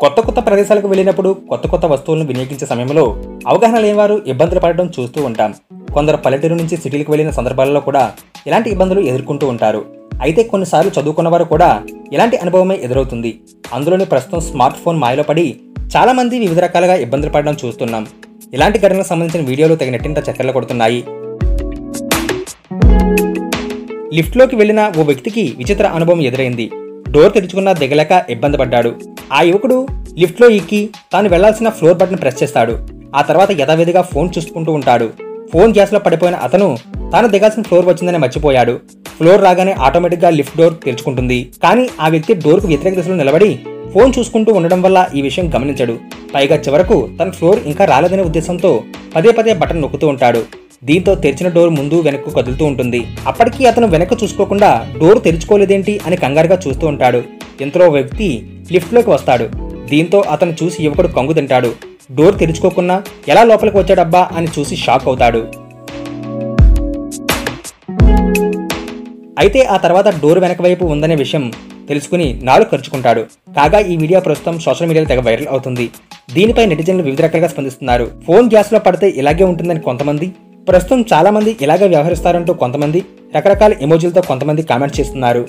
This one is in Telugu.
కొత్త ప్రదేశాలకు వెళ్ళినప్పుడు కొత్త వస్తువులను వినియోగించే సమయంలో అవగాహన లేనివారు ఇబ్బందులు పడడం చూస్తూ ఉంటాం. కొందరు పల్లెటూరు నుంచి సిటీలకు వెళ్లిన సందర్భాలలో కూడా ఇలాంటి ఇబ్బందులు ఎదుర్కొంటూ ఉంటారు. అయితే కొన్నిసార్లు చదువుకున్న వారు కూడా ఇలాంటి అనుభవమే ఎదురవుతుంది. అందులోని ప్రస్తుతం స్మార్ట్ ఫోన్ మాయలో పడి చాలా మంది వివిధ రకాలుగా ఇబ్బందులు పడడం చూస్తున్నాం. ఇలాంటి ఘటనలకు సంబంధించిన వీడియోలు తగిన నెట్టింట చక్కర్లు కొడుతున్నాయి. లిఫ్ట్లోకి వెళ్లిన ఓ వ్యక్తికి విచిత్ర అనుభవం ఎదురైంది. డోర్ తెరుచుకున్నా దిగలేక ఇబ్బంది పడ్డాడు. ఆ యువకుడు లిఫ్ట్లో ఎక్కి తాను వెళ్లాల్సిన ఫ్లోర్ బటన్ ప్రెస్ చేస్తాడు. ఆ తర్వాత యథావిధిగా ఫోన్ చూసుకుంటూ ఉంటాడు. ఫోన్ గ్యాస్లో పడిపోయిన అతను తాను దిగాల్సిన ఫ్లోర్ వచ్చిందని మర్చిపోయాడు. ఫ్లోర్ రాగానే ఆటోమేటిక్ గా లిఫ్ట్ డోర్ తెరుచుకుంటుంది. కానీ ఆ వ్యక్తి డోర్ కు వ్యతిరేక దిశలో నిలబడి ఫోన్ చూసుకుంటూ ఉండడం వల్ల ఈ విషయం గమనించడు. పైగా చివరకు తన ఫ్లోర్ ఇంకా రాలేదనే ఉద్దేశంతో పదే బటన్ నొక్కుతూ ఉంటాడు. దీంతో తెరిచిన డోర్ ముందు వెనక్కు కదులుతూ ఉంటుంది. అప్పటికీ అతను వెనక్కు చూసుకోకుండా డోర్ తెరుచుకోలేదేంటి అని కంగారుగా చూస్తూ ఉంటాడు. ఇంతలో వ్యక్తి లిఫ్ట్ లోకి వస్తాడు. దీంతో అతను చూసి యువకుడు కంగు తింటాడు. డోర్ తెరుచుకోకుండా ఎలా లోపలికి వచ్చాడబ్బా అని చూసి షాక్ అవుతాడు. అయితే ఆ తర్వాత డోర్ వెనక వైపు ఉందనే విషయం తెలుసుకుని నాలుగు ఖర్చుకుంటాడు. కాగా ఈ వీడియో ప్రస్తుతం సోషల్ మీడియాలో తెగ వైరల్ అవుతుంది. దీనిపై నెటిజన్లు వివిధ రకాలుగా స్పందిస్తున్నారు. ఫోన్ గ్యాస్ లో పడితే ఇలాగే ఉంటుందని కొంతమంది, ప్రస్తుతం చాలా మంది ఇలాగే వ్యవహరిస్తారంటూ కొంతమంది, రకరకాల ఎమోజీలతో కొంతమంది కామెంట్ చేస్తున్నారు.